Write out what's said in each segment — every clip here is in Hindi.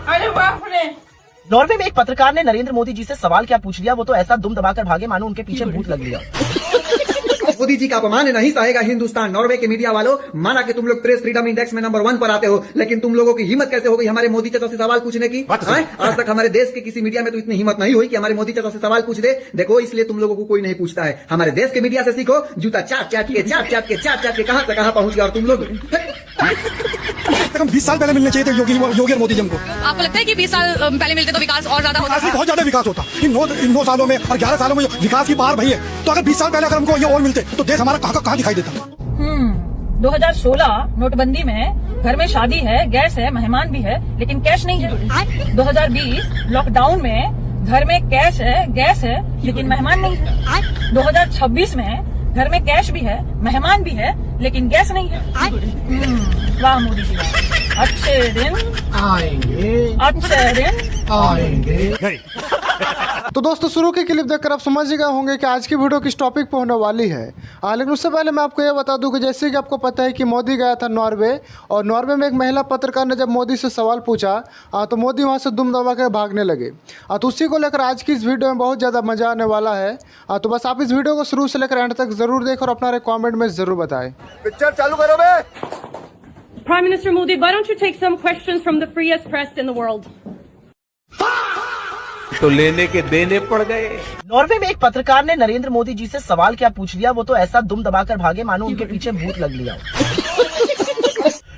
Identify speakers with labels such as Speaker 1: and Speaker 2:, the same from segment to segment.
Speaker 1: अरे बाप रे।
Speaker 2: नॉर्वे में एक पत्रकार ने नरेंद्र मोदी जी से सवाल क्या पूछ लिया, वो तो ऐसा दुम दबाकर भागे मानो उनके पीछे भूत लग लिया।
Speaker 3: मोदी जी का अपमान नहीं सहेगा हिंदुस्तान। नॉर्वे के मीडिया वालों, माना कि तुम लोग प्रेस फ्रीडम इंडेक्स में नंबर 1 पर आते हो, लेकिन तुम लोगों की हिम्मत कैसे हो गई हमारे मोदी चाचा से सवाल पूछने की? आज तक हमारे देश के किसी मीडिया में तो इतनी हिम्मत नहीं हुई कि हमारे मोदी चाचा से सवाल पूछ दे। देखो, इसलिए तुम लोगों को कोई नहीं पूछता है। हमारे देश के मीडिया से सीखो, जूता चाट चाट के कहां से कहां पहुंच गया और तुम लोग
Speaker 4: 20 साल पहले मिलने चाहिए थे योगी और मोदी जी को।
Speaker 5: आपको लगता है कि 20 साल पहले मिलते तो विकास और ज्यादा होता?
Speaker 4: बहुत ज्यादा विकास होता। इन 9 सालों में और 11 सालों में विकास की पार भई है। तो अगर 20 साल पहले अगर हमको ये और मिलते तो देश हमारा कहाँ दिखाई देता।
Speaker 6: 2016 नोटबंदी में घर में शादी है, गैस है, मेहमान भी है, लेकिन कैश नहीं है। 2020 लॉकडाउन में घर में कैश है, गैस है, लेकिन मेहमान नहीं है। 2026 में घर में कैश भी है, मेहमान भी है, लेकिन गैस नहीं है। वाह मोदी जी, अच्छे दिन आएंगे, अच्छे दिन
Speaker 4: आएंगे।
Speaker 7: तो दोस्तों, शुरू की क्लिप देखकर आप समझ गए होंगे कि आज की वीडियो किस टॉपिक पे होने वाली है। लेकिन उससे पहले मैं आपको ये बता दूं कि जैसे कि आपको पता है कि मोदी गया था नॉर्वे, और नॉर्वे में एक महिला पत्रकार ने जब मोदी से सवाल पूछा तो मोदी वहां से दुम दबा के भागने लगे। तो उसी को लेकर आज की इस वीडियो में बहुत ज़्यादा मजा आने वाला है। तो बस आप इस वीडियो को शुरू से लेकर एंड तक जरूर देखें और अपना कॉमेंट में जरूर बताएं।
Speaker 3: पिक्चर चालू करो बे।
Speaker 8: Prime Minister Modi, why don't you take some questions from the freest press in the world?
Speaker 9: तो लेने के देने पड़ गए।
Speaker 2: नॉर्वे में एक पत्रकार ने नरेंद्र मोदी जी से सवाल क्या पूछ लिया, वो तो ऐसा दुम दबाकर भागे मानो उनके पीछे भूत लग लिया।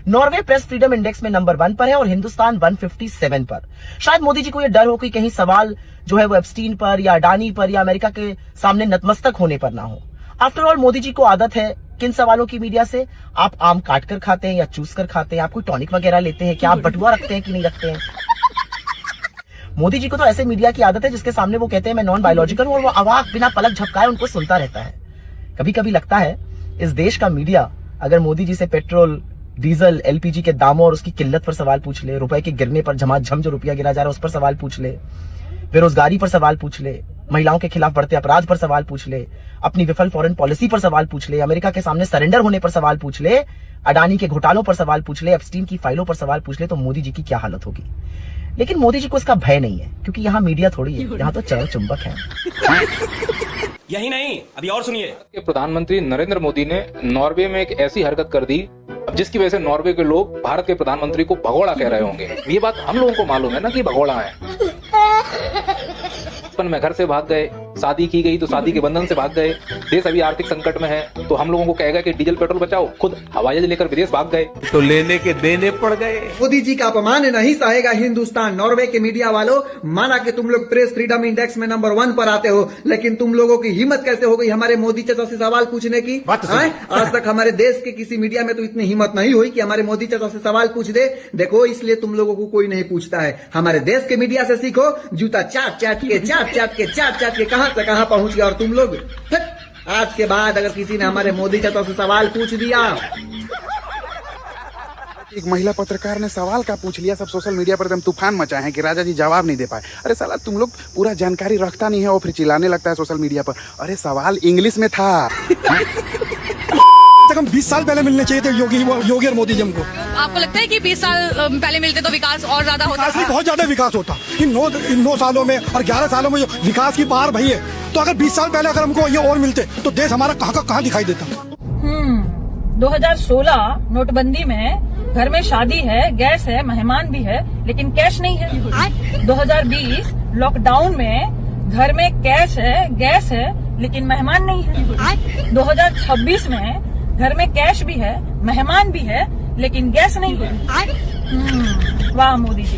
Speaker 2: नॉर्वे प्रेस फ्रीडम इंडेक्स में नंबर 1 पर है और हिंदुस्तान 157 पर। शायद मोदी जी को यह डर हो कि कहीं सवाल जो है वो एप्स्टीन पर या अडानी पर या अमेरिका के सामने नतमस्तक होने पर ना हो। आफ्टर ऑल मोदी जी को आदत है किन सवालों की मीडिया से, आप आम काट कर खाते हैं या चूस कर खाते हैं, आप कोई टॉनिक वगैरह लेते हैं क्या, आप बटुआ रखते हैं कि नहीं रखते हैं। मोदी जी को तो ऐसे मीडिया की आदत है जिसके सामने वो कहते हैं मैं नॉन बायोलॉजिकल हूं, और वो अवाक बिना पलक झपकाए उनको सुनता रहता है। कभी कभी लगता है इस देश का मीडिया अगर मोदी जी से पेट्रोल, डीजल, एलपीजी के दामों और उसकी किल्लत पर सवाल पूछ ले, रुपए के गिरने पर झमाझम जो रुपया गिरा जा रहा है उस पर सवाल पूछ ले, बेरोजगारी पर सवाल पूछ ले, महिलाओं के खिलाफ बढ़ते अपराध पर सवाल पूछ ले, अपनी विफल फॉरेन पॉलिसी पर सवाल पूछ ले, अमेरिका के सामने सरेंडर होने पर सवाल पूछ ले, अडानी के घोटालों पर सवाल पूछ ले, एप्स्टीन की फाइलों पर सवाल पूछ ले, तो मोदी जी की क्या हालत होगी। लेकिन मोदी जी को इसका भय नहीं है, क्योंकि यहाँ मीडिया थोड़ी है, यहाँ तो चरण चुंबक है।
Speaker 10: यही नहीं, अभी और सुनिए।
Speaker 11: प्रधानमंत्री नरेंद्र मोदी ने नॉर्वे में एक ऐसी हरकत कर दी जिसकी वजह से नॉर्वे के लोग भारत के प्रधानमंत्री को भगोड़ा कह रहे होंगे। ये बात हम लोगों को मालूम है ना कि भगोड़ा है। बचपन में घर से भाग गए, शादी की गई तो शादी के बंधन से भाग गए, देश अभी आर्थिक संकट में है तो हम लोगों को कहेगा कि डीजल पेट्रोल बचाओ, खुद हवाई जहाज लेकर विदेश भाग गए।
Speaker 9: तो लेने के देने पड़ गए।
Speaker 3: मोदी जी का अपमान नहीं सहेगा हिंदुस्तान। नॉर्वे के मीडिया वालों, माना कि तुम लोग प्रेस फ्रीडम इंडेक्स में नंबर 1 पर आते हो, लेकिन तुम लोगों की हिम्मत कैसे हो गई हमारे मोदी चाचा से सवाल पूछने की? आज तक हमारे देश के किसी मीडिया में तो इतनी हिम्मत नहीं हुई कि हमारे मोदी चाचा से सवाल पूछ दे। देखो, इसलिए तुम लोगों को कोई नहीं पूछता है। हमारे देश के मीडिया से सीखो, जूता चाट चाट के कहां से कहां पहुंच गया और तुम लोग आज के बाद अगर किसी ने हमारे मोदी चाचा से सवाल पूछ दिया।
Speaker 12: एक महिला पत्रकार ने सवाल का पूछ लिया, सब सोशल मीडिया पर एकदम तूफान मचाए हैं कि राजा जी जवाब नहीं दे पाए। अरे साला, तुम लोग पूरा जानकारी रखता नहीं है और फिर चिल्लाने लगता है सोशल मीडिया पर। अरे सवाल इंग्लिश में था।
Speaker 4: 20 साल पहले मिलने चाहिए थे योगी और मोदी जी को।
Speaker 5: आपको लगता है कि 20 साल पहले मिलते तो विकास और ज्यादा होता?
Speaker 4: बहुत ज्यादा विकास होता। इन 9 सालों में और 11 सालों में जो विकास की पार भई है। तो अगर 20 साल पहले अगर हमको ये और मिलते तो देश हमारा कहाँ दिखाई देता।
Speaker 6: 2016 नोटबंदी में घर में शादी है, गैस है, मेहमान भी है, लेकिन कैश नहीं है। 2020 लॉकडाउन में घर में कैश है, गैस है, लेकिन मेहमान नहीं है। 2026 में घर में कैश भी है, मेहमान भी है, लेकिन गैस नहीं है। वाह मोदी जी,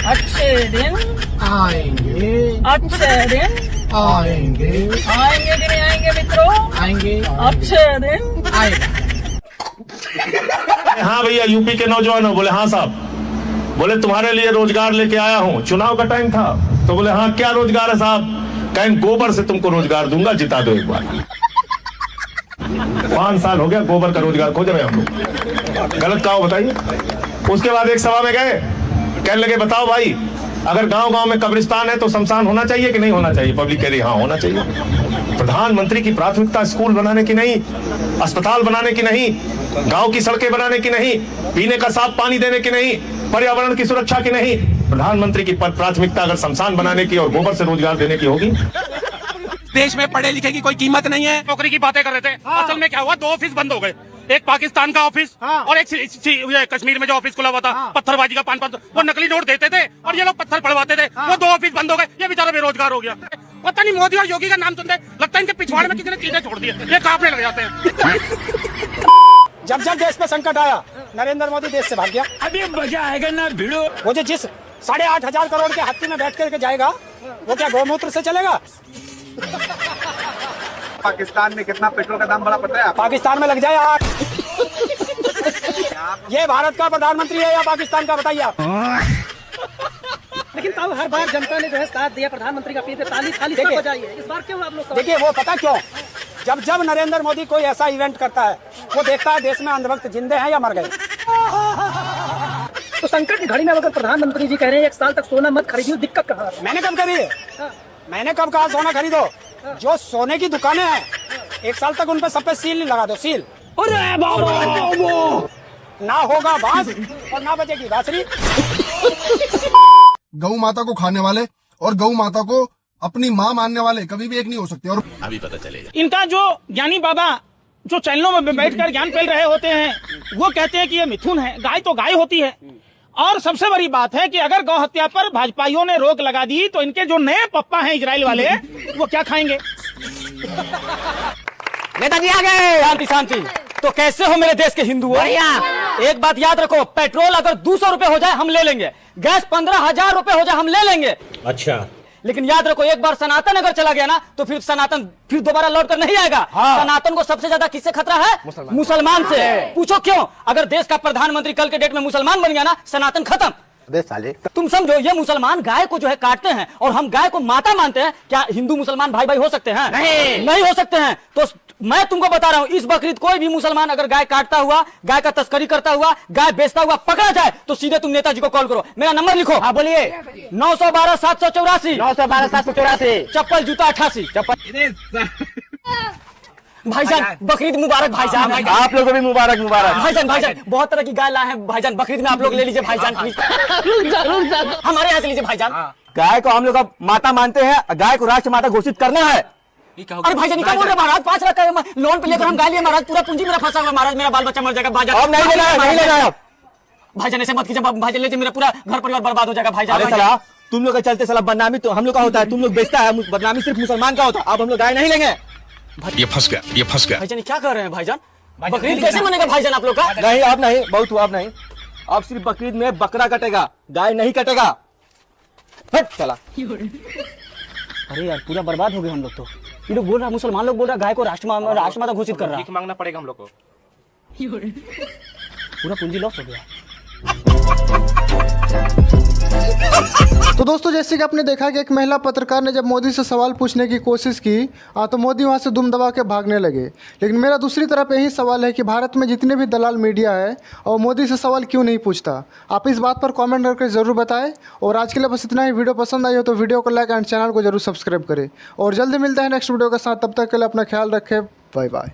Speaker 6: अच्छे दिन आएंगे, अच्छे दिन आएंगे, आएंगे कि नहीं आएंगे मित्रों? आएंगे, अच्छे दिन आएगा।
Speaker 13: हाँ भैया, यूपी के नौजवान हो? बोले हाँ साहब। बोले तुम्हारे लिए रोजगार लेके आया हूँ, चुनाव का टाइम था। तो बोले हाँ, क्या रोजगार है साहब? कहीं गोबर से तुमको रोजगार दूंगा, जिता दो एक बार। 5 साल हो गया गोबर का रोजगार खोज रहे हम लोग। गलत कहा बताइए। उसके बाद एक सभा में गए, कहने लगे बताओ भाई, अगर गांव-गांव में कब्रिस्तान है तो शमशान होना चाहिए कि नहीं होना चाहिए? पब्लिक कह रही हाँ होना चाहिए। प्रधानमंत्री की प्राथमिकता स्कूल बनाने की नहीं, अस्पताल बनाने की नहीं, गांव की सड़कें बनाने की नहीं, पीने का साफ पानी देने की नहीं, पर्यावरण की सुरक्षा की नहीं, प्रधानमंत्री की प्राथमिकता अगर शमशान बनाने की और गोबर से रोजगार देने की होगी।
Speaker 10: देश में पढ़े लिखे की कोई कीमत नहीं है।
Speaker 1: नौकरी की बातें कर रहे थे, असल में क्या हुआ, 2 ऑफिस बंद हो गए। एक पाकिस्तान का ऑफिस और एक कश्मीर में जो ऑफिस खुला हुआ था पत्थरबाजी का 5-5, वो नकली नोट देते थे और ये लोग पत्थर पड़वाते थे। वो 2 ऑफिस बंद हो गए, ये बेचारा बेरोजगार हो गया। पता नहीं मोदी और योगी का नाम सुनते लगता है इनके पिछवाड़े में किसी ने चीजें छोड़ दी, ये कांपने लग जाते हैं। जब जब देश पे संकट आया, नरेंद्र मोदी देश से भाग गया। अभी मजा आएगा ना भिड़ो। वो जो जिस 8,500 करोड़ के हाथी में बैठ करके जाएगा, वो क्या गौमूत्र से चलेगा?
Speaker 12: पाकिस्तान में कितना पेट्रोल का दाम बढ़ा पता है?
Speaker 1: पाकिस्तान में लग जाए आग। ये भारत का प्रधानमंत्री है या पाकिस्तान का, बताइए आप।
Speaker 6: लेकिन साहब हर बार जनता ने जो है साथ दिया, प्रधानमंत्री का पीछे ताली खाली सब बजाइए। इस बार क्यों आप लोग?
Speaker 1: देखिए वो पता क्यों, जब जब नरेंद्र मोदी कोई ऐसा इवेंट करता है, वो देखता है देश में अंधभक्त जिंदे हैं या मर गए।
Speaker 6: तो संकट की घड़ी में अगर प्रधानमंत्री जी कह रहे हैं 1 साल तक सोना मत खरीदियो, दिक्कत कहाँ है?
Speaker 1: मैंने कब करी है? मैंने कब कहा सोना खरीदो? जो सोने की दुकानें हैं 1 साल तक उन पे सब पे सील नहीं लगा दो, सील। ना होगा बांस और ना बजेगी बांसुरी।
Speaker 4: गौ माता को खाने वाले और गौ माता को अपनी माँ मानने वाले कभी भी एक नहीं हो सकते। और
Speaker 10: अभी पता चलेगा।
Speaker 1: इनका जो ज्ञानी बाबा जो चैनलों में बैठकर ज्ञान फैल रहे होते हैं, वो कहते हैं कि ये मिथुन है, गाय तो गाय होती है। और सबसे बड़ी बात है कि अगर गौ हत्या पर भाजपाइयों ने रोक लगा दी तो इनके जो नए पप्पा हैं इजराइल वाले, वो क्या खाएंगे? नेताजी आ गए। शांति शांति। तो कैसे हो मेरे देश के हिंदू? एक बात याद रखो, पेट्रोल अगर 200 रुपए हो जाए हम ले लेंगे, गैस 15,000 रुपए हो जाए हम ले लेंगे।
Speaker 10: अच्छा,
Speaker 1: लेकिन याद रखो, एक बार सनातन अगर चला गया ना तो फिर सनातन फिर दोबारा लौट कर नहीं आएगा। सनातन को सबसे ज्यादा किससे खतरा है? मुसलमान से। पूछो क्यों? अगर देश का प्रधानमंत्री कल के डेट में मुसलमान बन गया ना, सनातन खत्म। तुम समझो, ये मुसलमान गाय को जो है काटते हैं और हम गाय को माता मानते हैं। क्या हिंदू मुसलमान भाई भाई हो सकते हैं? नहीं हो सकते हैं। तो मैं तुमको बता रहा हूँ, इस बकरीद कोई भी मुसलमान अगर गाय काटता हुआ, गाय का तस्करी करता हुआ, गाय बेचता हुआ पकड़ा जाए तो सीधे तुम नेताजी को कॉल करो। मेरा नंबर लिखो। हाँ बोलिए। 912-784 912-784। चप्पल जूता 88 चप्पल। भाईजान बकरीद मुबारक। भाईजान
Speaker 2: आप लोगों को भी मुबारक मुबारक।
Speaker 1: भाईजान बहुत तरह की गाय लाए हैं भाईजान, बकरीद में आप लोग ले लीजिए भाईजान। हमारे यहाँ से लीजिए भाईजान।
Speaker 2: गाय को हम लोग अब माता मानते हैं, गाय को राष्ट्र माता घोषित करना है।
Speaker 1: अरे भाईजान क्या बोल रहे महाराज? 5 लाख का लोन पे लेकर हम गाय लिए महाराज, पूरा पूंजी मेरा फंसा हुआ महाराज, मेरा बाल बच्चा मर जाएगा भाईजान।
Speaker 2: अब नहीं लेना है, नहीं लेना है।
Speaker 1: भाईजान ऐसे मत कीजिए भाईजान, लीजिए मेरा पूरा घर परिवार बर्बाद हो जाएगा भाईजान।
Speaker 2: अरे साला तुम लोग के चलते साला बदनामी तो हम लोग का होता है, तुम लोग बेचता है, बदनामी सिर्फ मुसलमान का होता है। अब हम लोग गाय नहीं लेंगे।
Speaker 10: ये फंस गया।
Speaker 1: भाईजान क्या कर रहे हैं भाईजान? बकरीद कैसे मनेगा भाईजान आप लोग का?
Speaker 2: नहीं अब नहीं, बहुत हुआ, अब नहीं। अब सिर्फ बकरीद में बकरा कटेगा, गाय नहीं कटेगा। चला।
Speaker 1: अरे यार पूरा बर्बाद हो गए हम लोग। तो ये लोग बोल रहा, मुसलमान लोग बोल रहा गाय को राष्ट्रमाता घोषित कर रहा है।
Speaker 10: मांगना पड़ेगा हम लोग को।
Speaker 1: पूरा पूंजी लॉस हो गया।
Speaker 7: तो दोस्तों जैसे कि आपने देखा कि एक महिला पत्रकार ने जब मोदी से सवाल पूछने की कोशिश की तो मोदी वहां से दुम दबा के भागने लगे। लेकिन मेरा दूसरी तरफ यही सवाल है कि भारत में जितने भी दलाल मीडिया है और मोदी से सवाल क्यों नहीं पूछता? आप इस बात पर कमेंट करके ज़रूर बताएं। और आज के लिए बस इतना ही। वीडियो पसंद आई हो तो वीडियो को लाइक एंड चैनल को जरूर सब्सक्राइब करें। और जल्दी मिलता है नेक्स्ट वीडियो के साथ। तब तक के लिए अपना ख्याल रखें। Bye bye.